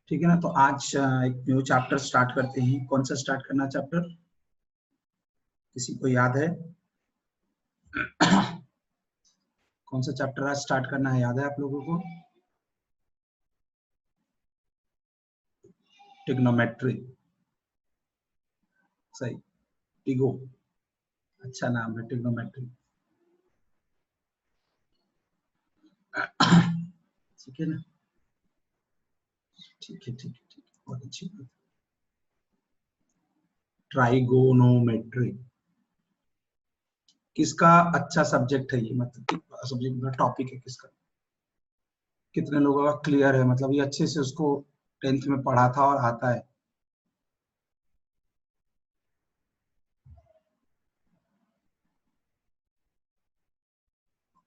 ठीक है ना। तो आज एक न्यू चैप्टर स्टार्ट करते हैं। कौन सा स्टार्ट करना चैप्टर, किसी को याद है? कौन सा चैप्टर आज स्टार्ट करना है, याद है आप लोगों को? ट्रिग्नोमेट्री, सही। टिगो, अच्छा नाम है ट्रिग्नोमेट्री। ठीक है ना, ठीक है ठीक है ठीक है, बहुत अच्छी बात। ट्राइगोनोमेट्री किसका अच्छा सब्जेक्ट है? ये मतलब सब्जेक्ट का टॉपिक है किसका? कितने लोगों का क्लियर है, मतलब ये अच्छे से उसको 10th में पढ़ा था और आता है?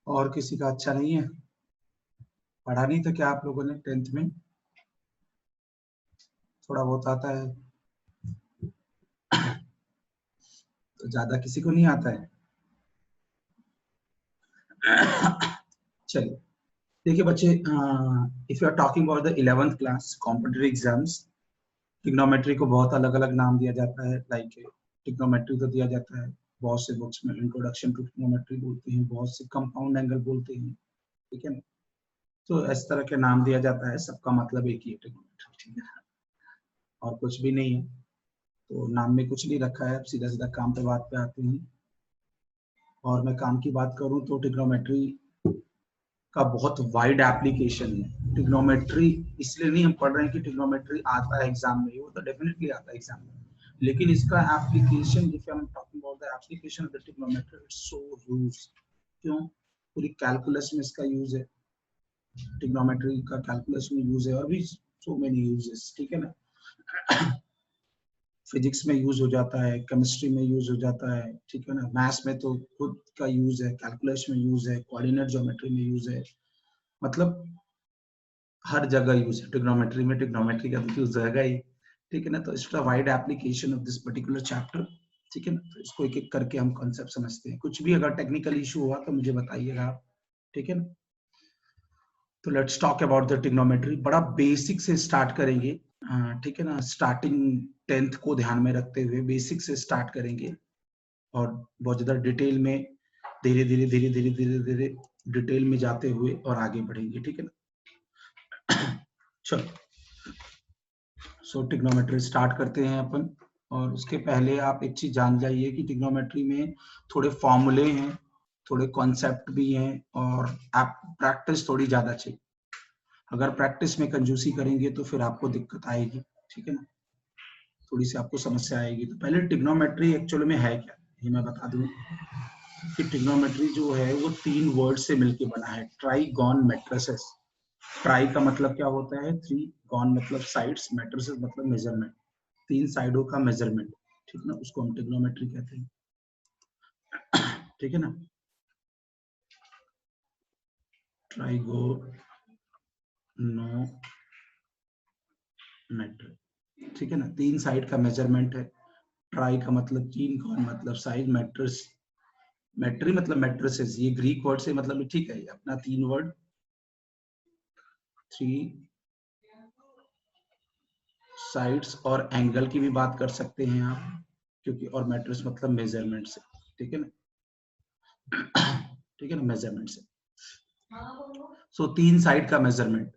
और किसी का अच्छा नहीं है? पढ़ा नहीं था क्या आप लोगों ने 10th में? थोड़ा बहुत आता है तो ज्यादा किसी को नहीं आता है। चलिए, देखिए बच्चे, if you are talking about the 11th class competitive exams, trigonometry को बहुत अलग अलग नाम दिया जाता है। लाइक ट्रिग्नोमेट्री तो दिया जाता है बहुत से बुक्स में, इंट्रोडक्शन टू ट्रिग्नोमेट्री बोलते हैं, बहुत से कंपाउंड एंगल बोलते हैं, ठीक है ना। तो इस तरह के नाम दिया जाता है, सबका मतलब एक ही है, ट्रिग्नोमेट्री, ठीक है, और कुछ भी नहीं है। तो नाम में कुछ नहीं रखा है। अब सीधा सीधा काम पे बात पे आते हैं। और मैं काम की बात करूं तो ट्रिग्नोमेट्री का बहुत वाइड एप्लीकेशन है। ट्रिग्नोमेट्री इसलिए नहीं हम पढ़ रहे हैं कि ट्रिग्नोमेट्री आता है एग्जाम में, वो तो डेफिनेटली आता है एग्जाम में, लेकिन इसका application, if I am talking about the application of the trigonometry, it's so huge. क्यों? पूरी कैलकुलस में इसका यूज है, ट्रिग्नोमेट्री का कैलकुलस में यूज है, और भी सो मेनी यूजेस, ठीक है ना। फिजिक्स में यूज हो जाता है, केमिस्ट्री में यूज हो जाता है, ठीक है ना। मैथ्स में तो खुद का यूज है, कैलकुलस में यूज है, कोऑर्डिनेट ज्योमेट्री में यूज है, मतलब हर जगह यूज है। ट्रिग्नोमेट्री में ट्रिग्नोमेट्री का यूज रहेगा ही, ठीक है ना। तो it's a wide application of this particular chapter, ठीक है ना। तो इसको एक एक करके हम कॉन्सेप्ट समझते हैं। कुछ भी अगर टेक्निकल इशू हुआ तो मुझे बताइएगा आप, ठीक है ना। तो let's talk about the trigonometry. बड़ा बेसिक से स्टार्ट करेंगे, ठीक है ना। स्टार्टिंग 10th को ध्यान में रखते हुए बेसिक से स्टार्ट करेंगे, और बहुत ज्यादा डिटेल में धीरे धीरे धीरे धीरे धीरे धीरे डिटेल में जाते हुए और आगे बढ़ेंगे, ठीक है ना। चलो, सो ट्रिग्नोमेट्री स्टार्ट करते हैं अपन। और उसके पहले आप एक चीज जान जाइए कि ट्रिग्नोमेट्री में थोड़े फॉर्मूले हैं, थोड़े कॉन्सेप्ट भी हैं, और आप प्रैक्टिस थोड़ी ज्यादा चाहिए। अगर प्रैक्टिस में कंजूसी करेंगे तो फिर आपको दिक्कत आएगी, ठीक है ना, थोड़ी सी आपको समस्या आएगी। तो पहले ट्रिग्नोमेट्री एक्चुअली में है क्या, ये मैं बता दूं कि ट्रिग्नोमेट्री जो है वो 3 वर्ड से मिलके बना है, ट्राइगॉन मैट्रिसेस। ट्राई का मतलब क्या होता है? 3, गॉन मतलब साइड्स, मैट्रिसेस मतलब मेजरमेंट, 3 साइडों का मेजरमेंट, ठीक ना, उसको हम ट्रिग्नोमेट्री कहते हैं, ठीक है ना। ट्राइगोनोमेट्री, ठीक है ना, 3 साइड का मेजरमेंट है। ट्राई का मतलब 3, गॉन मतलब साइड, मैट्रिस, मैट्री मतलब मैट्रिसेस, ये ग्रीक वर्ड से मतलब, ठीक है, ये अपना 3 वर्ड, 3 साइड्स, और एंगल की भी बात कर सकते हैं आप, क्योंकि और मैट्रिक्स मतलब मेजरमेंट से, ठीक है ना, ठीक है ना, मेजरमेंट से। सो 3 साइड का मेजरमेंट,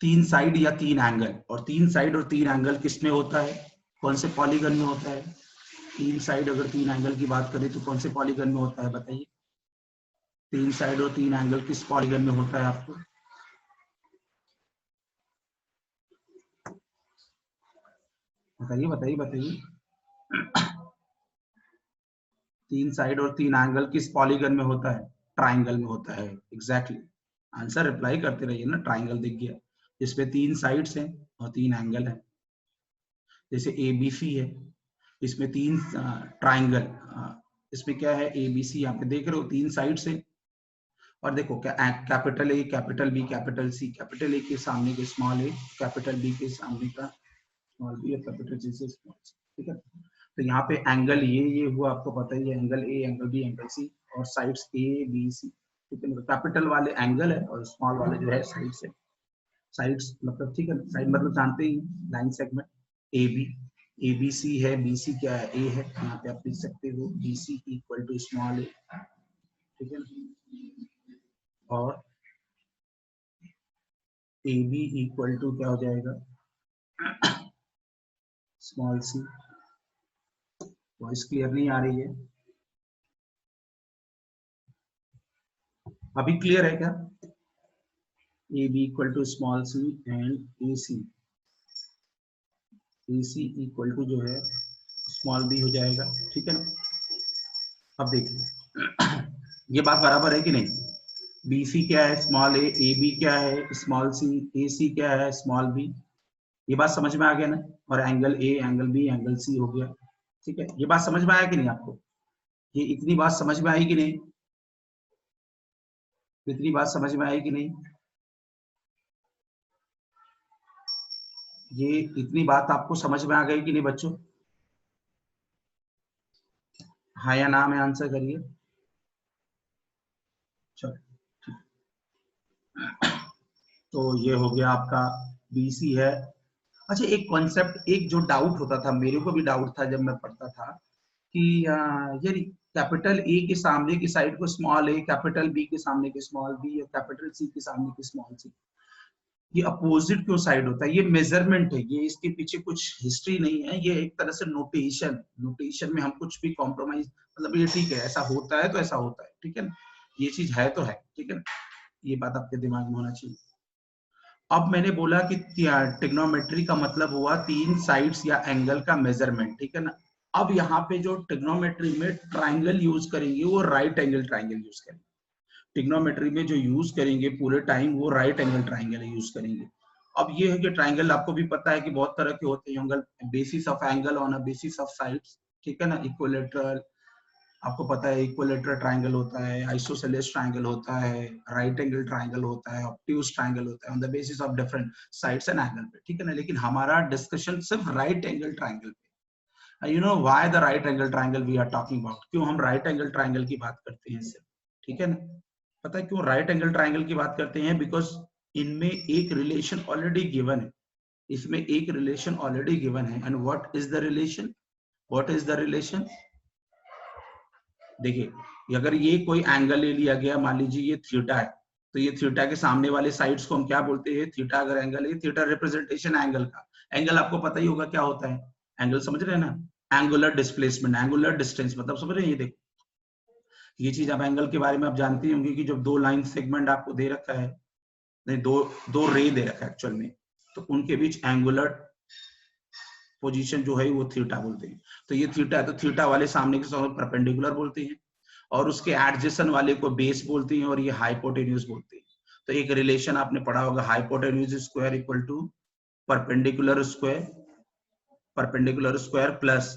3 साइड या 3 एंगल, और 3 साइड और 3 एंगल किस में होता है? कौन से पॉलीगन में होता है? 3 साइड अगर 3 एंगल की बात करें तो कौन से पॉलीगन में होता है, बताइए। 3 साइड और 3 एंगल किस पॉलीगन में होता है आपको? बताइए बताइए बताइए। 3 साइड और 3 एंगल किस पॉलीगन में होता है? ट्राइंगल में होता है, एग्जैक्टली। आंसर रिप्लाई करते रहिए ना, ट्राइंगल दिख गया, इसमें 3 साइड्स हैं और 3 एंगल है। जैसे एबीसी है, इसमें 3 ट्राइंगल, इसमें क्या है, एबीसी, यहाँ पे देख रहे हो 3 साइड्स है। और देखो क्या, capital A, capital B, capital C, capital A के सामने के स्मॉल ए, कैपिटल बी के सामने का स्मॉल बी, और कैपिटल सी से स्मॉल सी, ठीक है। तो यहाँ पे एंगल ये हुआ, आपको पता ही है, angle A, angle B, angle C, और साइड्स ए बी सी, ठीक है। कैपिटल वाले एंगल है और स्मॉल वाले जो है साइड्स है, साइड्स मतलब ठीक है, साइड मतलब जानते ही, line segment A B, A B C है, बी सी क्या है, ए है, यहाँ पे आप लिख सकते हो B C equal to small a, ठीक है ना, और ए बी इक्वल टू क्या हो जाएगा, स्मॉल सी। वॉइस क्लियर नहीं आ रही है, अभी क्लियर है क्या? A B equal to small C and A C equal to जो है स्मॉल बी हो जाएगा, ठीक है ना। अब देखिए ये बात बराबर है कि नहीं, बी सी क्या है स्मॉल ए बी क्या है स्मॉल सी, ए सी क्या है स्मॉल बी, ये बात समझ में आ गया ना, और angle A angle B angle C हो गया, ठीक है। ये बात समझ में आया कि नहीं आपको, ये इतनी बात समझ में आई कि नहीं, इतनी बात समझ में आई कि नहीं, ये इतनी बात आपको समझ में आ गई कि नहीं बच्चों? हाँ या ना में आंसर करिए। चलो तो ये हो गया आपका बीसी है। अच्छा एक कॉन्सेप्ट, एक जो डाउट होता था, मेरे को भी डाउट था जब मैं पढ़ता था कि ये कैपिटल ए के सामने की साइड को स्मॉल ए, कैपिटल बी के सामने के स्मॉल बी, या कैपिटल सी के सामने की स्मॉल सी, ये अपोजिट क्यों साइड होता है? ये मेजरमेंट है, ये इसके पीछे कुछ हिस्ट्री नहीं है, ये एक तरह से नोटेशन, नोटेशन में हम कुछ भी कॉम्प्रोमाइज, मतलब ये ठीक है ऐसा होता है तो ऐसा होता है, ठीक है ना, ये चीज है तो है, ठीक है ना, ये बात आपके दिमाग में होना चाहिए। अब मैंने बोला कि ट्रिग्नोमेट्री का मतलब हुआ तीन साइड्स या एंगल का मेजरमेंट, ठीक है ना। अब यहाँ पे जो ट्रिग्नोमेट्री में ट्राइंगल यूज करेंगे वो राइट एंगल ट्राइंगल यूज करेंगे, ट्रिग्नोमेट्री में जो यूज करेंगे पूरे टाइम वो राइट एंगल ट्राइंगल यूज करेंगे। अब ये है कि ट्राइंगल आपको भी पता है कि बहुत तरह के होते हैं, angle basis of angle on a basis of sides, ठीक है ना, इक्विलेटरल, आपको पता है इक्विलेटरल ट्राइंगल होता है, आइसोसेलेस ट्राइंगल होता है, राइट एंगल ट्राइंगल होता है, ऑब्ट्यूज ट्राइंगल होता है on the basis of different sides and angle पे, ठीक है ना। लेकिन हमारा डिस्कशन सिर्फ राइट एंगल ट्राइंगल पे। You know why the right angle triangle we are talking about, क्यों हम राइट एंगल ट्राइंगल की बात करते हैं सिर्फ, ठीक है ना। पता है क्यों राइट एंगल ट्राइंगल की बात करते हैं? बिकॉज इनमें एक रिलेशन ऑलरेडी गिवन है, इसमें एक रिलेशन ऑलरेडी गिवन है, and what is the relation, what is the relation? देखिए अगर ये कोई एंगल ले लिया गया, मान लीजिए ये थीटा है, तो ये थीटा के सामने वाले साइड्स को हम क्या बोलते हैं? थीटा अगर एंगल है, थीटा रिप्रेजेंटेशन एंगल का, एंगल आपको पता ही होगा क्या होता है, एंगल समझ रहे हैं ना, एंगुलर डिस्प्लेसमेंट, एंगुलर डिस्टेंस, मतलब समझ रहे हैं, ये देखो ये चीज आप एंगल के बारे में आप जानती होंगी कि जब दो लाइन सेगमेंट आपको दे रखा है, नहीं दो दो रे दे रखा है एक्चुअल में, तो उनके बीच एंगुलर पोजीशन जो है वो थीटा बोलते हैं। तो ये थीटा है, तो थीटा वाले सामने के साथ परपेंडिकुलर बोलते हैं, और उसके एडजेसेंट वाले को बेस बोलते हैं, और ये हाइपोटेन्यूज बोलते हैं। तो एक रिलेशन आपने पढ़ा होगा, hypotenuse square equal to perpendicular square, perpendicular square plus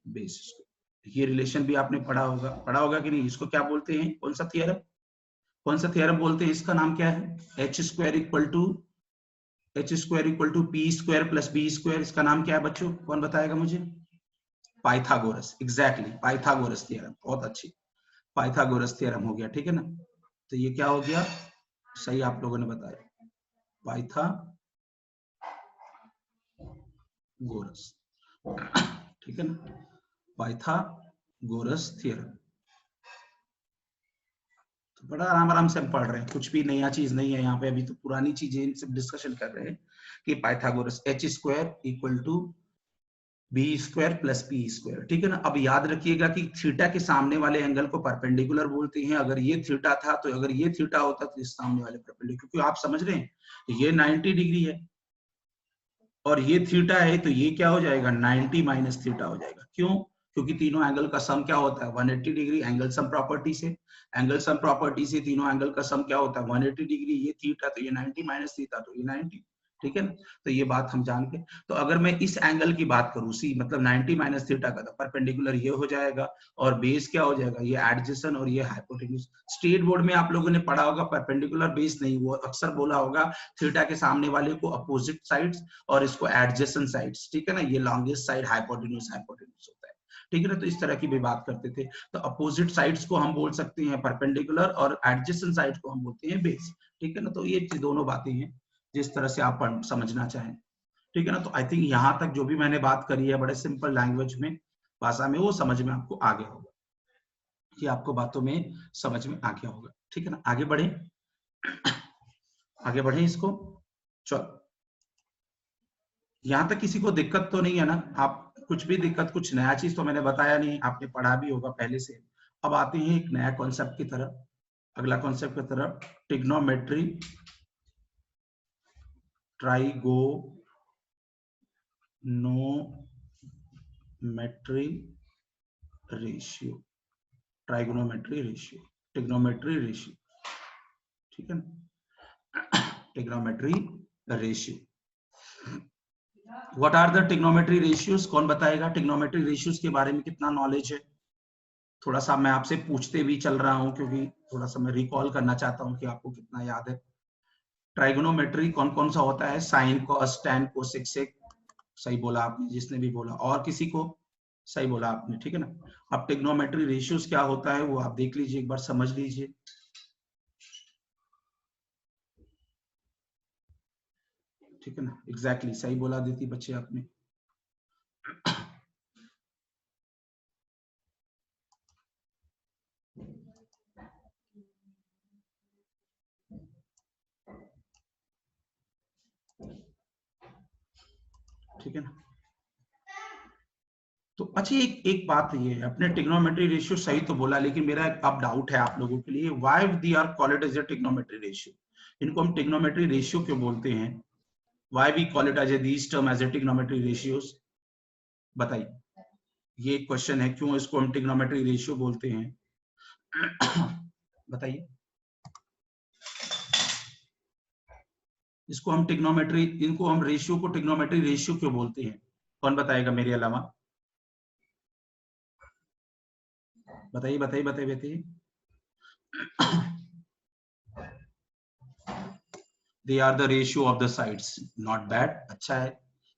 base square, ये रिलेशन भी आपने पढ़ा होगा कि नहीं? इसको क्या बोलते हैं, कौन सा थियरम, कौन सा थियरम बोलते हैं? इसका नाम क्या है? H square equal to P square plus B square, इसका नाम क्या है बच्चों, कौन बताएगा मुझे? पाइथागोरस, एग्जैक्टली पाइथागोरस थ्योरम, बहुत अच्छी, पाइथागोरस थ्योरम हो गया, ठीक है ना। तो ये क्या हो गया, सही आप लोगों ने बताया, पाइथागोरस, ठीक है ना, पाइथागोरस थ्योरम। तो बड़ा आराम आराम से हम पढ़ रहे हैं, कुछ भी नया चीज नहीं है यहाँ पे, अभी तो पुरानी चीजें इनसे डिस्कशन कर रहे हैं कि Pythagoras H square equal to B square plus P square, ठीक है ना। अब याद रखिएगा कि थीटा के सामने वाले एंगल को परपेंडिकुलर बोलते हैं, अगर ये थीटा था तो अगर ये थीटा होता तो इस सामने वाले परपेंडिकुलर, क्योंकि आप समझ रहे हैं तो ये 90 डिग्री है और ये थीटा है, तो ये क्या हो जाएगा 90 माइनस थीटा हो जाएगा। क्यों? क्योंकि तीनों एंगल का सम क्या होता है 180 डिग्री, एंगल सम प्रॉपर्टी से, एंगल सम प्रॉपर्टी से तीनों एंगल का सम क्या होता है 180 डिग्री, ये थीटा तो ये 90 माइनस थीटा तो ये 90, ठीक है ना। तो ये बात हम जान के, तो अगर मैं इस एंगल की बात करूं सी मतलब 90 माइनस थीटा का, तो परपेंडिकुलर ये हो जाएगा और बेस क्या हो जाएगा ये एडजेसेंट और ये हाइपोटेन्यूज। स्टेट बोर्ड में आप लोगों ने पढ़ा होगा परपेंडिकुलर बेस नहीं, वो अक्सर बोला होगा थीटा के सामने वाले को अपोजिट साइड्स और इसको एडजेसेंट साइड्स, ठीक है ना, ये लॉन्गेस्ट साइड हाइपोटेन्यूज हाइपोटेन्यूज होता है, ठीक है ना। तो इस तरह की भी बात करते थे, तो अपोजिट साइड्स को हम बोल सकते हैं परपेंडिकुलर और एडजेसेंट साइड को हम बोलते हैं बेस, ठीक है ना। तो ये दोनों बातें हैं, जिस तरह से आप समझना चाहें, ठीक है ना। तो आई थिंक यहाँ तक जो भी मैंने बात करी है बड़े सिंपल लैंग्वेज में, भाषा में, वो समझ में आपको आ गया होगा, कि आपको बातों में समझ में आ गया होगा, ठीक है ना। आगे बढ़े, आगे बढ़े इसको। चलो, यहाँ तक किसी को दिक्कत तो नहीं है ना? आप कुछ भी दिक्कत, कुछ नया चीज तो मैंने बताया नहीं, आपने पढ़ा भी होगा पहले से। अब आते हैं एक नया कॉन्सेप्ट की तरफ, अगला कॉन्सेप्ट की तरफ, trigonometry, trigonometry ratio, trigonometry ratio, trigonometry ratio, ठीक है ना, trigonometry ratio. What are the trigonometry ratios? कौन बताएगा ट्रिग्नोमेट्री रेशियोज के बारे में कितना नॉलेज है? थोड़ा सा मैं आपसे पूछते भी चल रहा हूं, क्योंकि थोड़ा सा मैं रिकॉल करना चाहता हूं कि आपको कितना याद है। ट्राइगोनोमेट्री कौन कौन सा होता है? साइन, कॉस, टैन, कोसेक, सेक, सही बोला आपने, जिसने भी बोला, और किसी को? सही बोला आपने, ठीक है ना। अब ट्रिग्नोमेट्री रेशियोज क्या होता है वो आप देख लीजिए, एक बार समझ लीजिए। ठीक है ना, एग्जैक्टली सही बोला दीदी बच्चे आपने। ठीक है ना। तो अच्छा, एक बात ये है, अपने ट्रिग्नोमेट्री रेशियो सही तो बोला, लेकिन मेरा एक अब डाउट है आप लोगों के लिए, why they are called as a trigonometry ratio? इनको हम ट्रिग्नोमेट्री रेशियो क्यों बोलते हैं? Why we call it as a these term as a trigonometry ratios? बताइए, ये क्वेश्चन है, क्यों इसको हम ट्रिग्नोमेट्री रेशियो बोलते हैं? बताइए, इसको हम ट्रिग्नोमेट्री, इनको हम रेशियो को ट्रिग्नोमेट्री रेशियो क्यों बोलते हैं? कौन बताएगा मेरे अलावा? बताइए बताइए बताइए बताइए। They are the ratio of the sides, not bad, अच्छा है,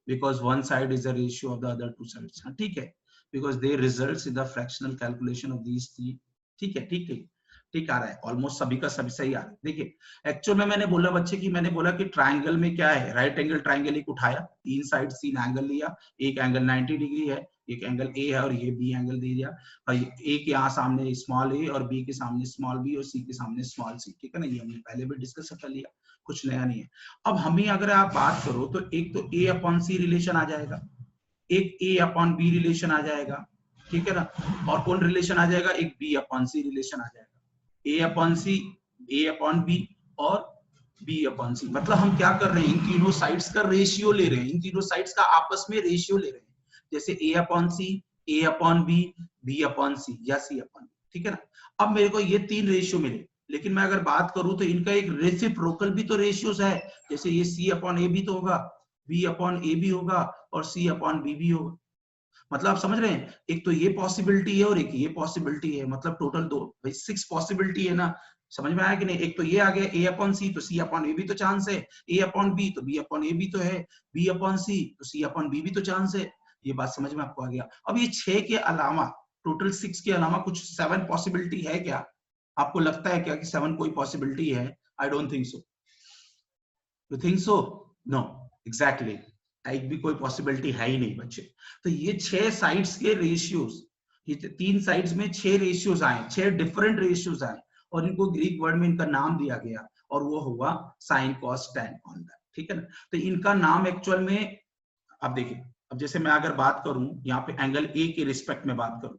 because one side is a ratio of the other two sides, हाँ ठीक है, because they results in the fractional calculation of these three, ठीक है, ठीक ठीक ठीक आ रहा है, ऑलमोस्ट सभी का सभी सही आ रहा है। देखिए एक्चुअल में मैंने बोला बच्चे की, मैंने बोला कि ट्राइंगल में क्या है, राइट एंगल ट्राइंगल एक उठाया, तीन साइड 3 एंगल लिया, एक एंगल 90 डिग्री है, एक एंगल ए है, और ये बी एंगल दे दिया, और ए के यहाँ सामने स्मॉल ए, और बी के सामने स्मॉल बी, और सी के सामने स्मॉल सी, ठीक है ना। ये हमने पहले भी डिस्कस कर लिया, कुछ नया नहीं है। अब हमें अगर आप बात करो तो एक तो ए अपॉन सी रिलेशन आ जाएगा, एक ए अपॉन बी रिलेशन आ जाएगा, ठीक है ना, और कौन रिलेशन आ जाएगा? एक बी अपॉन सी रिलेशन आ जाएगा, ए अपॉन सी, ए अपॉन बी, और बी अपॉन सी। मतलब हम क्या कर रहे हैं, इन तीनों साइड्स का रेशियो ले रहे हैं, इन तीनों साइड्स का आपस में रेशियो ले रहे हैं, जैसे ए अपॉन सी, ए अपॉन बी अपॉन सी, या सी अपॉन बी, ठीक है ना। अब मेरे को ये तीन रेशियो मिले, लेकिन मैं अगर बात करूं तो इनका एक रेसिप्रोकल भी तो रेशियोज है, जैसे ये सी अपॉन ए भी तो होगा, बी अपॉन ए भी होगा, और सी अपॉन बी भी होगा। मतलब आप समझ रहे हैं, एक तो ये पॉसिबिलिटी है और एक ये पॉसिबिलिटी है, मतलब टोटल दो, भाई 6 पॉसिबिलिटी है ना। समझ में आया कि नहीं? एक तो ये आ गया ए अपॉन सी, तो सी अपॉन ए भी तो चांस है, ए अपॉन बी तो बी अपॉन ए भी तो है, बी अपॉन सी तो सी अपॉन बी भी तो चांस है। ये बात समझ में आपको आ गया? अब ये 6 के अलावा, टोटल 6 के अलावा कुछ 7 पॉसिबिलिटी है क्या? आपको लगता है क्या कि 7 कोई पॉसिबिलिटी है? I don't think so. You think so? No, exactly, एक भी कोई पॉसिबिलिटी है ही नहीं बच्चे। तो ये 6 साइड्स के रेशियोज, ये तीन साइड्स में 6 रेशियोज आए, 6 डिफरेंट रेशियोज आए, और इनको ग्रीक वर्ड में इनका नाम दिया गया, और वो हुआ sine, cos, tan on that, ठीक है ना। तो इनका नाम एक्चुअल में, अब देखिए, अब जैसे मैं अगर बात करूं यहाँ पे एंगल ए के रिस्पेक्ट में बात करूं,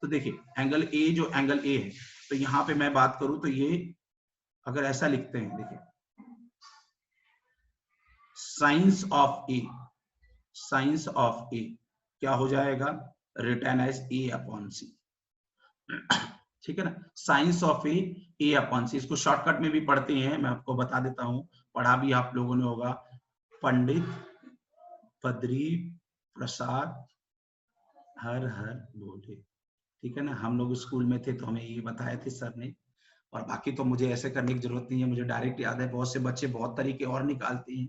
तो देखिए एंगल ए, जो एंगल ए है, तो यहाँ पे मैं बात करूं तो ये अगर ऐसा लिखते हैं, देखिए sine of A, sine of A क्या हो जाएगा? Written as A upon C, ठीक है ना। Sine of A upon C, इसको शॉर्टकट में भी पढ़ते हैं, मैं आपको बता देता हूं, पढ़ा भी आप लोगों ने होगा, पंडित बद्री प्रसाद हर हर बोले, ठीक है ना। हम लोग स्कूल में थे तो हमें ये बताए थे सर ने, और बाकी तो मुझे ऐसे करने की जरूरत नहीं है, मुझे डायरेक्ट याद है, बहुत से बच्चे बहुत तरीके और निकालते हैं,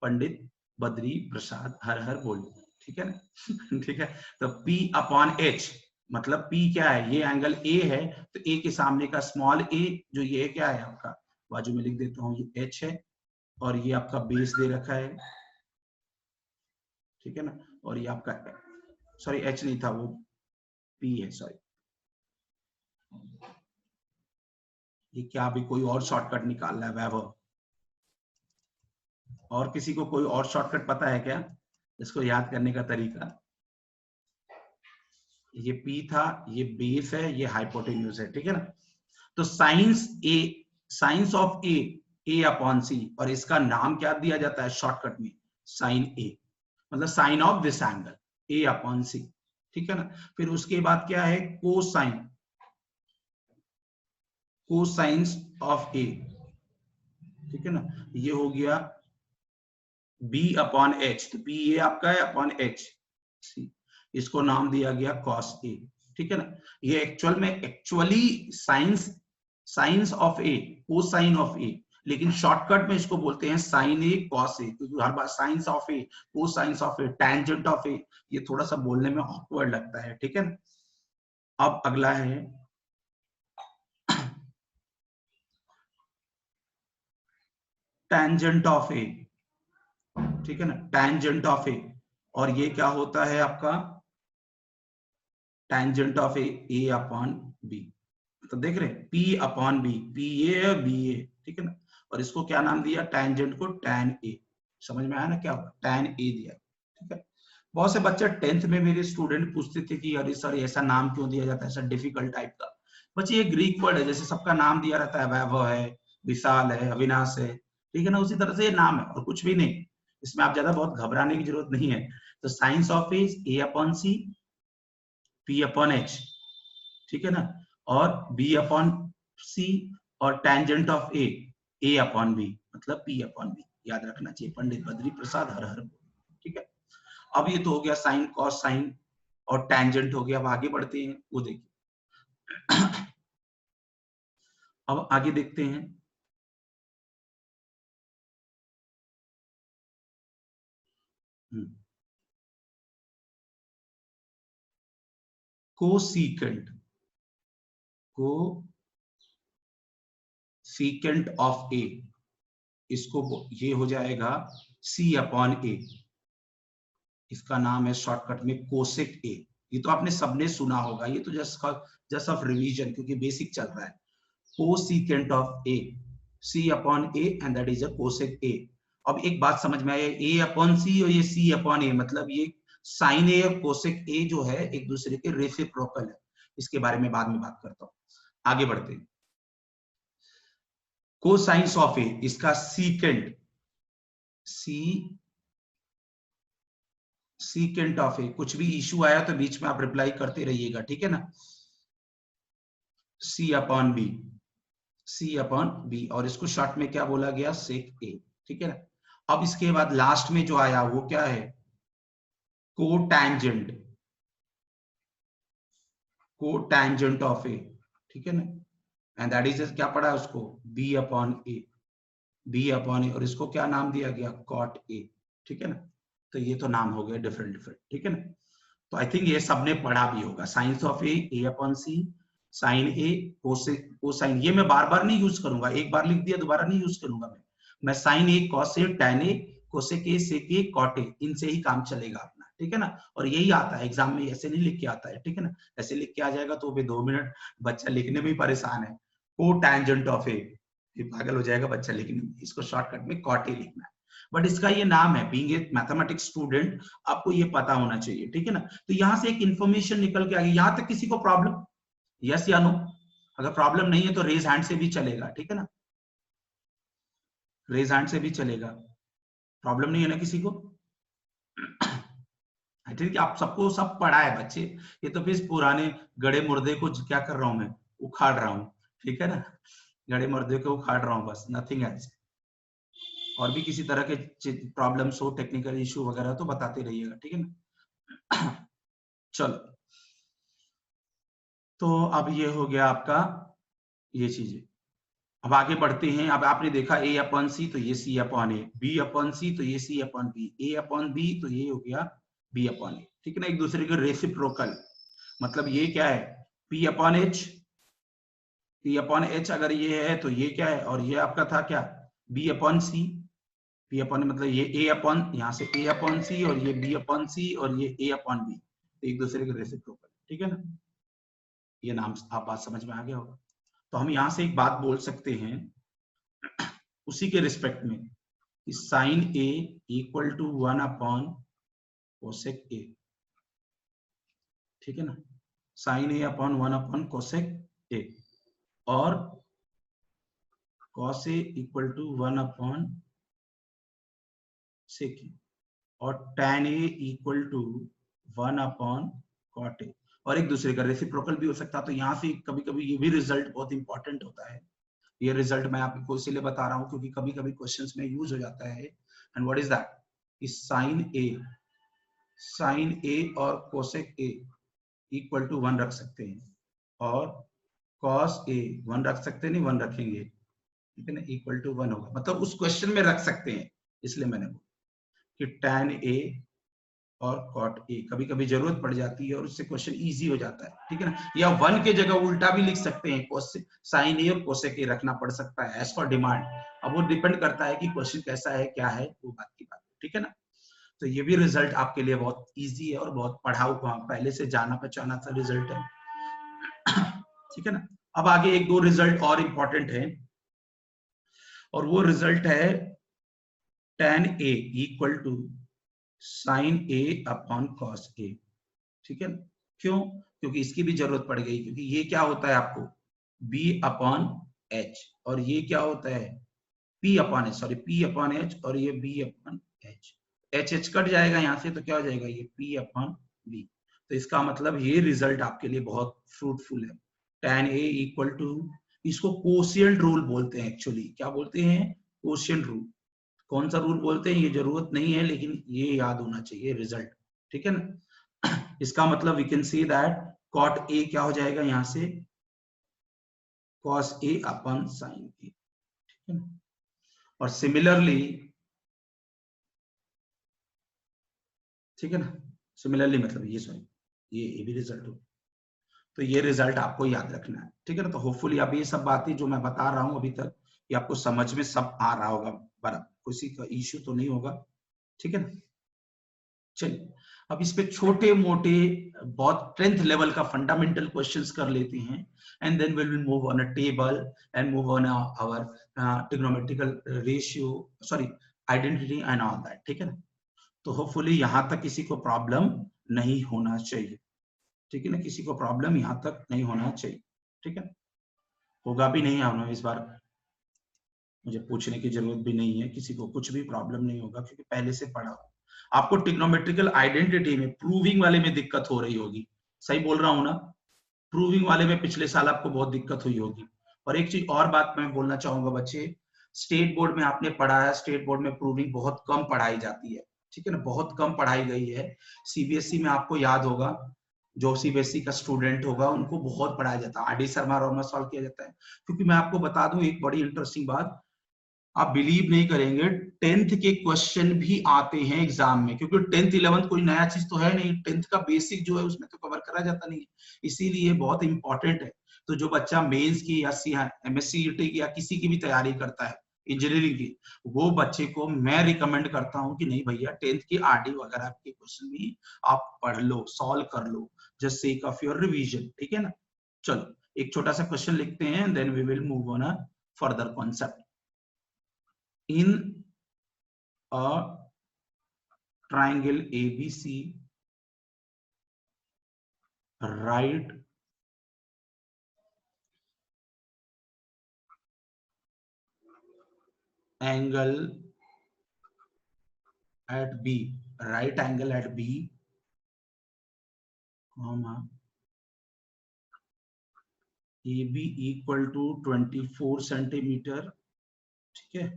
पंडित बद्री प्रसाद हर हर बोले, ठीक है ना। ठीक है, तो P अपॉन H, मतलब P क्या है? ये एंगल A है, तो A के सामने का स्मॉल a, जो ये क्या है आपका, बाजू में लिख देता हूँ, ये H है, और ये आपका बेस दे रखा है, ठीक है ना, और ये आपका, सॉरी एच नहीं था, वो पी है, सॉरी। ये क्या अभी कोई और शॉर्टकट निकाल रहा है वैभव? और किसी को कोई और शॉर्टकट पता है क्या इसको याद करने का तरीका? ये पी था, ये बेस है, ये हाइपोटेन्यूज है, ठीक है ना। तो sines of A upon C, और इसका नाम क्या दिया जाता है शॉर्टकट में? साइन ए, मतलब sine of this angle A upon C, ठीक है ना। फिर उसके बाद क्या है? कोसाइंस ऑफ ए, ठीक है ना। ये हो गया बी अपॉन एच, तो बी ए आपका है अपॉन एच सी, इसको नाम दिया गया कॉस ए, ठीक है ना। ये actually sine of A, cosine of A, लेकिन शॉर्टकट में इसको बोलते हैं साइन ए कॉस ए, क्योंकि हर बार sine of A, cosine of A, tangent of A, ये थोड़ा सा बोलने में ऑकवर्ड लगता है, ठीक है ना। अब अगला है टेंजेंट ऑफ ए, ठीक है ना, टेंजेंट ऑफ ए। और ये क्या होता है आपका? Tangent of A upon B, तो देख रहे हैं P upon B, P A B A, ठीक है ना। और इसको क्या नाम दिया? टेंजेंट को टैन ए, समझ में आया ना क्या होगा? टैन ए दिया, ठीक है। बहुत से बच्चे 10th में मेरे स्टूडेंट पूछते थे कि अरे सर ऐसा नाम क्यों दिया जाता है, ऐसा डिफिकल्ट टाइप का। बच्चे ये ग्रीक वर्ड है, जैसे सबका नाम दिया रहता है, वैभव है, विशाल है, अविनाश है, ठीक है ना, उसी तरह से ये नाम है और कुछ भी नहीं। इसमें आप ज्यादा बहुत घबराने की जरूरत नहीं है। तो sines of A upon C, P upon H, ठीक है ना, और बी अपॉन सी, और tangent of A upon B, मतलब पी अपॉन बी, याद रखना चाहिए। पंडित बद्री प्रसाद हर हर, ठीक है। अब ये तो हो गया साइन कॉस साइन और टेंजेंट हो गया। अब आगे बढ़ते हैं, वो देखिए अब आगे देखते हैं कोसीकेंट, को सीकेंट ऑफ ए, इसको ये हो जाएगा सी अपॉन ए, इसका नाम है शॉर्टकट में कोसेक ए। ये तो आपने सबने सुना होगा, ये तो जस्ट ऑफ रिवीजन, क्योंकि बेसिक चल रहा है। Cosecant of A, C upon A, and that is a cosec A. अब एक बात समझ में आया, ए अपॉन सी और ये सी अपॉन ए, मतलब ये साइन ए और कोसेक ए जो है एक दूसरे के रेसिप्रोकल है। इसके बारे में बाद में बात करता हूं, आगे बढ़ते हैं। कोसाइंस ऑफ ए, इसका सीकेंट, सीकेंट ऑफ ए, कुछ भी इशू आया तो बीच में आप रिप्लाई करते रहिएगा, ठीक है ना। सी अपॉन बी, सी अपॉन बी, और इसको शॉर्ट में क्या बोला गया? सेक ए, ठीक है ना। अब इसके बाद लास्ट में जो आया वो क्या है? कोटैंजेंट, कोटैंजेंट ऑफ ए, ठीक है ना, एंड दैट इज क्या पढ़ा है उसको? बी अपॉन ए, बी अपॉन ए, और इसको क्या नाम दिया गया? कॉट ए, ठीक है ना। तो ये तो नाम हो गया डिफरेंट डिफरेंट, ठीक है ना। तो आई थिंक ये सबने पढ़ा भी होगा, sines of A upon C, sine A, cosine. ये मैं बार बार नहीं यूज करूंगा, एक बार लिख दिया दोबारा नहीं यूज करूंगा मैं sine A cos A, tan A, cosec A, sec A, cot A, इनसे ही काम चलेगा अपना, ठीक है ना। और यही आता है एग्जाम में, ऐसे नहीं लिख के आता है, ठीक है ना। ऐसे लिख के आ जाएगा तो भी 2 मिनट बच्चा लिखने में ही परेशान है। को टैंजेंट ऑफ ए, पागल हो जाएगा बच्चा लिखने में, इसको शॉर्टकट में कॉट ए लिखना है। बट इसका ये नाम है, बीइंग ए मैथमेटिक्स स्टूडेंट आपको ये पता होना चाहिए, ठीक है ना। तो यहां से एक इंफॉर्मेशन निकल के आ गई। यहां तक किसी को प्रॉब्लम? यस या नो? अगर प्रॉब्लम नहीं है तो रेज हैंड से भी चलेगा, ठीक है ना, रेज हैंड से भी चलेगा। प्रॉब्लम नहीं है ना किसी को? ठीक है, आप सबको सब पढ़ा है बच्चे, ये तो फिर पुराने गड़े मुर्दे को क्या कर रहा हूं मैं? उखाड़ रहा हूं, ठीक है ना, गड़े मुर्दे को उखाड़ रहा हूं बस, नथिंग एल्स। और भी किसी तरह के प्रॉब्लम्स हो, टेक्निकल इशू वगैरह, तो बताते रहिएगा, ठीक है ना। चलो, तो अब ये हो गया आपका ये चीजें। अब आगे बढ़ते हैं। अब आपने देखा ए अपॉन सी तो ये सी अपॉन ए, बी अपॉन सी तो ये सी अपॉन बी, ए अपॉन बी तो ये हो गया बी अपॉन ए, ठीक है ना, एक दूसरे के रेसिप्रोकल। मतलब ये क्या है? P upon H, P upon H अगर ये है तो ये क्या है? और ये आपका था क्या? बी अपॉन सी, P अपॉन मतलब ये A अपॉन, यहाँ से A अपॉन C और ये B अपॉन C और ये A अपॉन B, एक दूसरे के रेसिप्रोकल, ठीक है ना। ये नाम आप बात समझ में आ गया होगा। तो हम यहाँ से एक बात बोल सकते हैं उसी के रिस्पेक्ट में कि sine A equal to 1 upon cosec A, ठीक है ना, sine A upon 1 upon cosec A, और cos A equal to 1 upon sec A, और tan A equal to 1 upon cot A, और एक दूसरे का रेसिप्रोकल भी हो सकता है। तो यहाँ से कभी कभी ये भी रिजल्ट बहुत इंपॉर्टेंट होता है। ये रिजल्ट मैं आपको इसलिए बता रहा हूँ क्योंकि कभी कभी क्वेश्चंस में यूज हो जाता है। एंड व्हाट इज दैट, इस साइन ए और कोसेक ए इक्वल टू 1 रख सकते हैं, और कॉस ए 1 रख सकते हैं, नहीं 1 रखेंगे, ठीक है ना, इक्वल टू 1 होगा, मतलब उस क्वेश्चन में रख सकते हैं। इसलिए मैंने बोला कि tan ए और cot ए कभी कभी जरूरत पड़ जाती है और उससे क्वेश्चन इजी हो जाता है, ठीक है ना। या 1 के जगह उल्टा भी लिख सकते हैं, साइन ए और कोसेक ए रखना पड़ सकता है एज पर डिमांड। अब वो डिपेंड करता है कि क्वेश्चन कैसा है, क्या है, वो बात की बात, ठीक है ना। तो ये भी रिजल्ट आपके लिए बहुत इजी है और बहुत पढ़ा हुआ पहले से जाना पहचाना सा रिजल्ट है, ठीक है ना। अब आगे एक दो रिजल्ट और इंपॉर्टेंट है, और वो रिजल्ट है tan A equal to sine A upon cos A, ठीक है ना। क्यों, क्योंकि इसकी भी जरूरत पड़ गई, क्योंकि ये क्या होता है आपको B अपॉन H, और ये क्या होता है P upon H, sorry P upon H, और ये B upon H, H cut जाएगा यहाँ से, तो क्या हो जाएगा ये P अपॉन B। तो इसका मतलब ये रिजल्ट आपके लिए बहुत फ्रूटफुल है। tan A इक्वल टू, इसको कोशिएंट रूल बोलते हैं, एक्चुअली क्या बोलते हैं, कोशिएंट रूल। कौन सा रूल बोलते हैं ये जरूरत नहीं है, लेकिन ये याद होना चाहिए रिजल्ट, ठीक है ना। इसका मतलब we can see that cot A क्या हो जाएगा यहाँ से cos A upon sin A, ठीक है ना। और सिमिलरली, ठीक है ना, सिमिलरली मतलब ये सॉरी ये भी रिजल्ट हो, तो ये रिजल्ट आपको याद रखना है, ठीक है ना। तो होपफुली अब ये सब बातें जो मैं बता रहा हूँ अभी तक, ये आपको समझ में सब आ रहा होगा बराबर, किसी का इश्यू तो नहीं होगा, ठीक है ना। चलिए अब इस पे छोटे मोटे बहुत 10th लेवल का फंडामेंटल क्वेश्चंस कर लेते हैं, and then will move on a table and move on our trigonometrical ratio, sorry identity and all that, ठीक है ना। तो होपफुली यहां तक किसी को प्रॉब्लम नहीं होना चाहिए, ठीक है ना, किसी को प्रॉब्लम यहां तक नहीं होना चाहिए, ठीक है। होगा भी नहीं, हमने इस बार मुझे पूछने की जरूरत भी नहीं है, किसी को कुछ भी प्रॉब्लम नहीं होगा क्योंकि पहले से पढ़ा हो। आपको ट्रिग्नोमेट्रिकल आइडेंटिटी में प्रूविंग वाले में दिक्कत हो रही होगी, सही बोल रहा हूं ना, प्रूविंग वाले में पिछले साल आपको बहुत दिक्कत हुई होगी। और एक चीज और बात मैं बोलना चाहूंगा बच्चे, स्टेट बोर्ड में आपने पढ़ा है, स्टेट बोर्ड में प्रूविंग बहुत कम पढ़ाई जाती है, ठीक है ना, बहुत कम पढ़ाई गई है। सीबीएसई में आपको याद होगा, जो सीबीएसई का स्टूडेंट होगा उनको बहुत पढ़ाया जाता है, R D Sharma Roma solve किया जाता है। क्योंकि मैं आपको बता दूं एक बड़ी इंटरेस्टिंग बात, आप बिलीव नहीं करेंगे 10th के क्वेश्चन भी आते हैं एग्जाम में, क्योंकि 10th 11th कोई नया चीज तो है नहीं, 10th का बेसिक जो है उसमें तो कवर करा जाता नहीं है, इसीलिए बहुत इंपॉर्टेंट है। तो जो बच्चा मेंस की या एमएससी की या किसी की भी तैयारी करता है इंजीनियरिंग की, वो बच्चे को मैं रिकमेंड करता हूँ कि नहीं भैया 10th की आरडी वगैरह के क्वेश्चन भी आप पढ़ लो, सॉल्व कर लो, just sake of your revision, ठीक है ना। चलो एक छोटा सा क्वेश्चन लिखते हैं, then we will move on a further concept. In a triangle ABC, right angle at B, right angle at B, comma AB equal to 24 centimeter, ठीक है,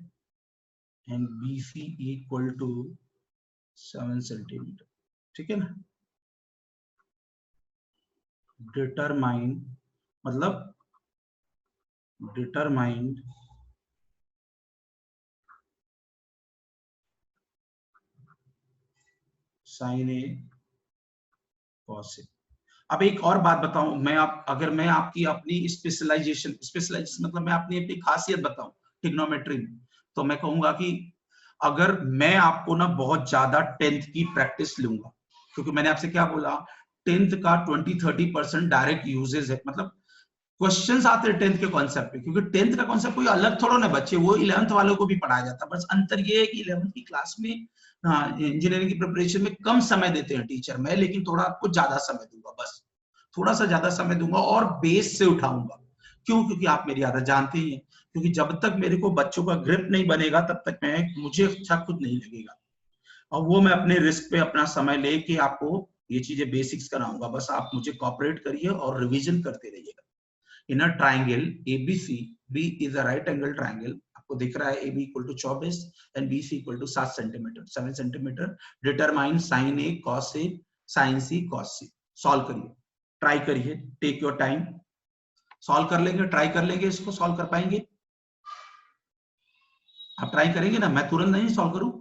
and BC equal to 7 centimeter, ठीक है ना। Determine मतलब determine sine A cos ए। अब एक और बात बताऊं मैं, आप अगर मैं आपकी अपनी स्पेशलाइजेशन मतलब मैं अपनी अपनी खासियत बताऊं ट्रिग्नोमेट्री में, तो मैं कहूंगा कि अगर मैं आपको ना बहुत ज्यादा 10th की प्रैक्टिस लूंगा, क्योंकि मैंने आपसे क्या बोला, 10th का 20-30% डायरेक्ट यूजेस है, मतलब क्वेश्चंस आते हैं 10th के कॉन्सेप्ट पे, क्योंकि 10th का कॉन्सेप्ट कोई अलग थोड़ा ना बच्चे, वो 11th वालों को भी पढ़ाया जाता है। बस अंतर ये है कि 11th की क्लास में इंजीनियरिंग की प्रिपरेशन में कम समय देते हैं टीचर, मैं लेकिन थोड़ा आपको ज्यादा समय दूंगा, बस थोड़ा सा ज्यादा समय दूंगा और बेस से उठाऊंगा। क्यों? क्योंकि आप मेरी आदत जानते ही हैं, क्योंकि जब तक मेरे को बच्चों का ग्रिप नहीं बनेगा तब तक मुझे अच्छा खुद नहीं लगेगा, और वो मैं अपने रिस्क पे अपना समय लेके आपको ये चीजें बेसिक्स कराऊंगा। बस आप मुझे कॉपरेट करिए और रिवीजन करते रहिएगा। In a triangle ABC, B is a right angle triangle, आपको दिख रहा है A B equal to 24 and B C equal to 7 centimetre, 7 centimetre. Determine sine A cos A sine C cos C. Solve करिए, try करिए, take your time. Solve कर लेंगे, try कर लेंगे, इसको सॉल्व कर पाएंगे? आप ट्राई करेंगे ना, मैं तुरंत नहीं सॉल्व करूं।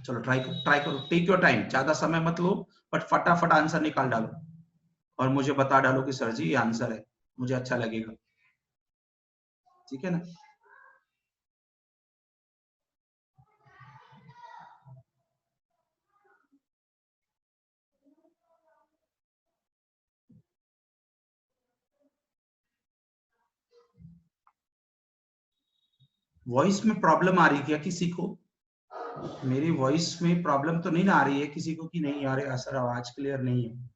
चलो ट्राई करो, टेक योर टाइम, ज्यादा समय मत लो, बट फटाफट आंसर निकाल डालो और मुझे बता डालो कि सर जी ये आंसर है, मुझे अच्छा लगेगा। ठीक है ना? वॉइस में प्रॉब्लम आ रही है क्या किसी को? मेरी वॉइस में प्रॉब्लम तो नहीं ना आ रही है किसी को, कि नहीं आ रही सर, आवाज क्लियर नहीं है?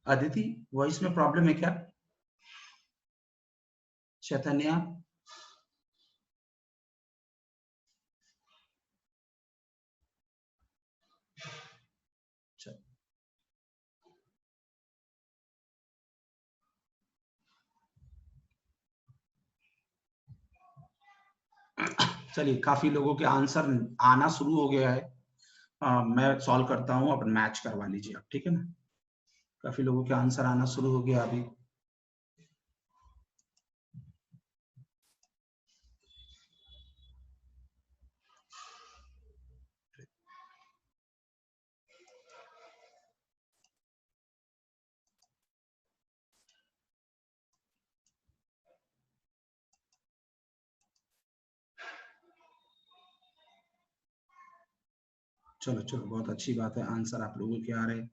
अदिति, वॉइस में प्रॉब्लम है क्या? चैतन्या? चलिए, काफी लोगों के आंसर आना शुरू हो गया है। मैं सॉल्व करता हूँ, अपन मैच करवा लीजिए आप, ठीक है ना? काफी लोगों के आंसर आना शुरू हो गया अभी। चलो चलो, बहुत अच्छी बात है, आंसर आप लोगों के आ रहे हैं।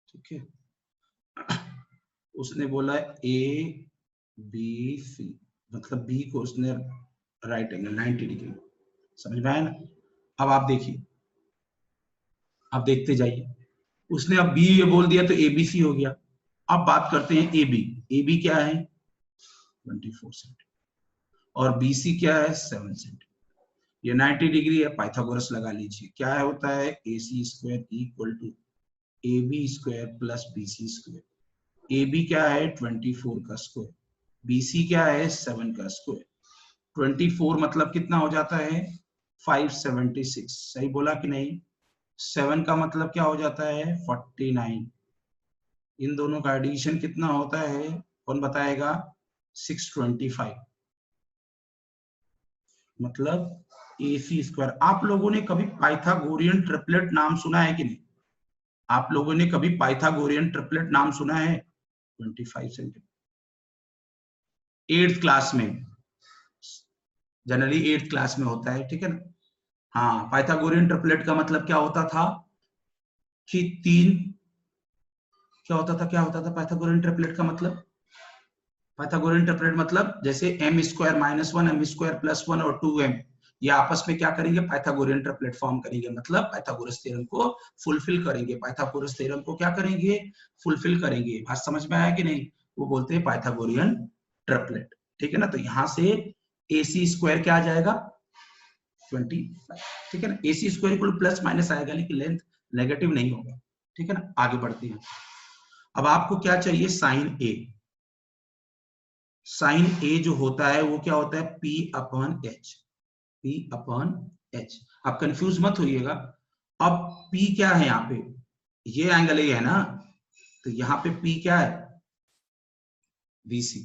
ठीक है, उसने बोला ए बी सी, मतलब बी को उसने राइट एंगल 90 डिग्री, समझ में आया ना? अब आप देखिए, आप देखते जाइए, उसने अब बी ये बोल दिया तो ए बी सी हो गया। अब बात करते हैं ए बी। ए बी क्या है? 24 सेंटीमीटर, और बी सी क्या है? 7 सेंटीमीटर। ये 90 डिग्री है, पाइथागोरस लगा लीजिए। क्या होता है? A C square equal to A B square plus B C square. A B क्या है? 24 का स्क्वायर, बी सी क्या है? 7 का स्क्वायर। 24 मतलब कितना हो जाता है? 576। सही बोला कि नहीं? 7 का मतलब क्या हो जाता है? 49। इन दोनों का एडिशन कितना होता है? कौन बताएगा? 625, मतलब ए सी स्क्वायर। आप लोगों ने कभी पाइथागोरियन ट्रिपलेट नाम सुना है कि नहीं? आप लोगों ने कभी पाइथागोरियन ट्रिपलेट नाम सुना है? 25 सेंटीमीटर, 8th क्लास में, जनरली 8th क्लास में होता है, ठीक है ना? हाँ, पाइथागोरियन ट्रिपलेट का मतलब क्या होता था कि तीन, क्या होता था पाइथागोरियन ट्रिपलेट का मतलब? पाइथागोरियन ट्रिपलेट मतलब जैसे M square minus one, M square plus one और 2m, ये आपस में क्या करेंगे? पाइथागोरियन ट्रिपलेट फॉर्म करेंगे, मतलब पाइथागोरस थ्योरम को फुलफिल करेंगे। पाइथागोरस थ्योरम को क्या करेंगे? फुलफिल करेंगे। बात समझ में आया कि नहीं? वो बोलते हैं पाइथागोरियन ट्रिपलेट, ठीक है ना? तो यहाँ से ए सी स्क्वायर क्या आ जाएगा? 25, ठीक है ना? ए C square equal plus minus आएगा, लेकिन लेंथ नेगेटिव नहीं होगा, ठीक है ना? आगे बढ़ते हैं। अब आपको क्या चाहिए? साइन ए। साइन ए जो होता है वो क्या होता है? P upon H, P upon H. आप कंफ्यूज मत होइएगा। अब P क्या है यहाँ पे? ये एंगल ए है ना, तो यहाँ पे P क्या है? BC।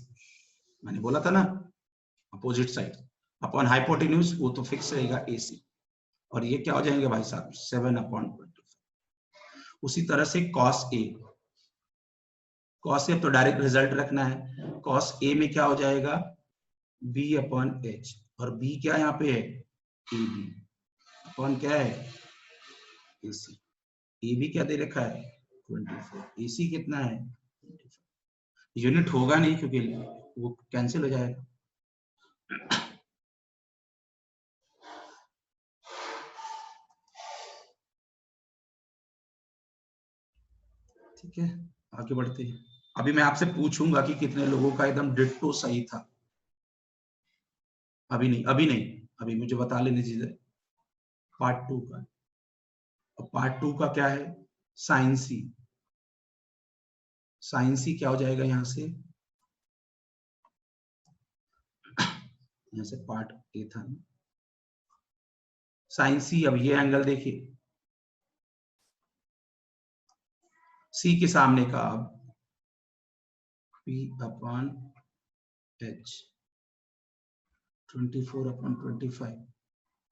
मैंने बोला था ना, अपोजिट साइड अपॉन हाइपोटेन्यूज, वो तो फिक्स रहेगा AC। और ये क्या हो जाएंगे भाई साहब? 7/25। उसी तरह से cos A, कॉस ए तो डायरेक्ट रिजल्ट रखना है, कॉस ए में क्या हो जाएगा बी अपॉन एच, और बी क्या यहाँ पे है ए बी अपॉन क्या है ए सी। ए बी क्या दे रखा है 24, ए सी कितना है 25। यूनिट होगा नहीं क्योंकि वो कैंसिल हो जाएगा। ठीक है, आगे बढ़ते हैं। अभी मैं आपसे पूछूंगा कि कितने लोगों का एकदम डिट्टो सही था। अभी नहीं, अभी नहीं, अभी मुझे बता लेने दीजिए पार्ट 2 का। और पार्ट 2 का क्या है साइन सी। साइन सी क्या हो जाएगा यहां से, यहां से पार्ट ए था ना, साइन सी। अब ये एंगल देखिए सी के सामने का, अब पी अपॉन एच 24 अपॉन 25,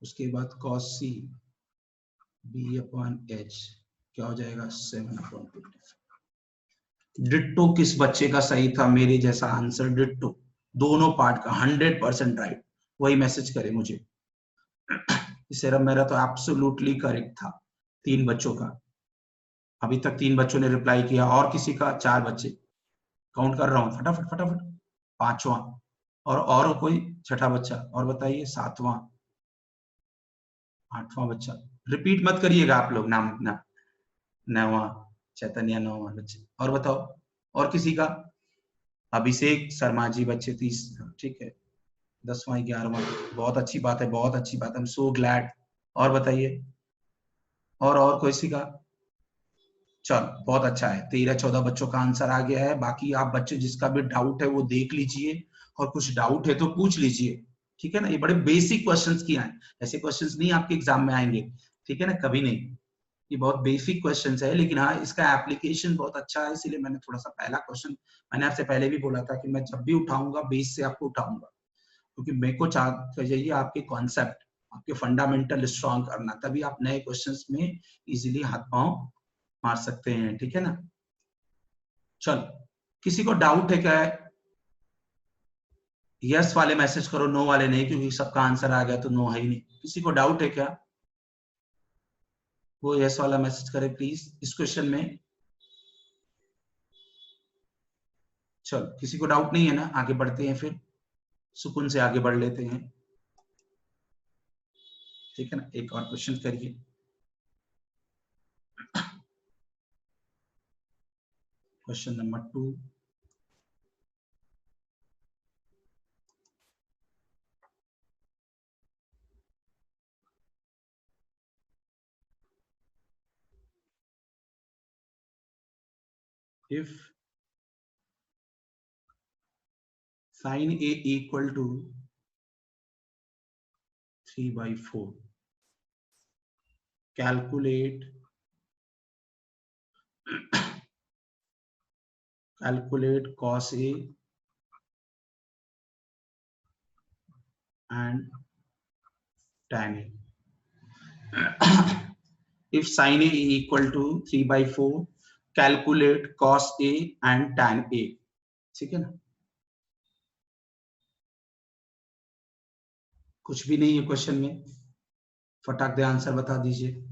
उसके बाद cos C B upon H क्या हो जाएगा 7 अपॉन 25। डिट्टो किस बच्चे का सही था, मेरे जैसा आंसर डिट्टो, दोनों पार्ट का 100% राइट, वही मैसेज करे मुझे। इससे मेरा तो एब्सोल्युटली करेक्ट था 3 बच्चों का। अभी तक 3 बच्चों ने रिप्लाई किया, और किसी का 4 बच्चे, काउंट कर रहा हूँ फटाफट फटाफट। 5वां, और कोई छठा बच्चा, और बताइए 7वां, 8वां बच्चा। रिपीट मत करिएगा आप लोग नाम अपना। 9वां चैतन्य, 9वां बच्चे, और बताओ और किसी का। अभिषेक शर्मा जी बच्चे 30, ठीक है। 10वां 11वां, बहुत अच्छी बात है, बहुत अच्छी बात है, आई एम सो ग्लैड। और बताइए, और किसी का। चलो बहुत अच्छा है, 13-14 बच्चों का आंसर आ गया है। बाकी आप बच्चे जिसका भी डाउट है वो देख लीजिए, और कुछ डाउट है तो पूछ लीजिए, ठीक है ना। ये बड़े बेसिक क्वेश्चंस किए हैं, ऐसे क्वेश्चंस नहीं आपके एग्जाम में आएंगे, ठीक है ना, कभी नहीं। ये बहुत बेसिक क्वेश्चंस है, लेकिन हाँ इसका एप्लीकेशन बहुत अच्छा है, इसीलिए मैंने थोड़ा सा पहला क्वेश्चन, मैंने आपसे पहले भी बोला था कि मैं जब भी उठाऊंगा बेस से आपको उठाऊंगा, क्योंकि मेरे को चाहिए आपके कॉन्सेप्ट, आपके फंडामेंटल स्ट्रॉन्ग करना, तभी आप नए क्वेश्चंस में इजीली हाथ पांव मार सकते हैं, ठीक है ना। चलो, किसी को डाउट है क्या है, यस वाले मैसेज करो, नो वाले नहीं, क्योंकि सबका आंसर आ गया तो नो है ही नहीं। किसी को डाउट है क्या, वो यस वाला मैसेज करे प्लीज इस क्वेश्चन में। चलो, किसी को डाउट नहीं है ना, आगे बढ़ते हैं फिर, सुकून से आगे बढ़ लेते हैं, ठीक है ना। एक और क्वेश्चन करिए। Question number 2, if sin a equal to 3/4, calculate cos a and tan a. If sin a equal to 3/4, calculate cos a and tan a, ठीक है ना। कुछ भी नहीं है क्वेश्चन में, फटाक दे आंसर बता दीजिए।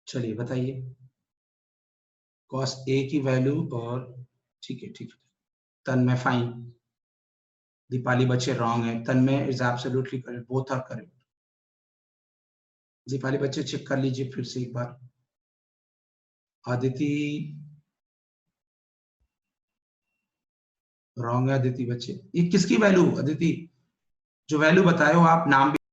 चलिए बताइए, cos a की वैल्यू, और ठीक है ठीक है, तन में फाइन, दीपाली बच्चे रॉन्ग है, तन में is absolutely correct, both are correct. Deepali बच्चे चेक कर लीजिए फिर से एक बार। अदिति रॉन्ग है, अदिति बच्चे, ये किसकी वैल्यू, अदिति जो वैल्यू बताए हो आप, नाम भी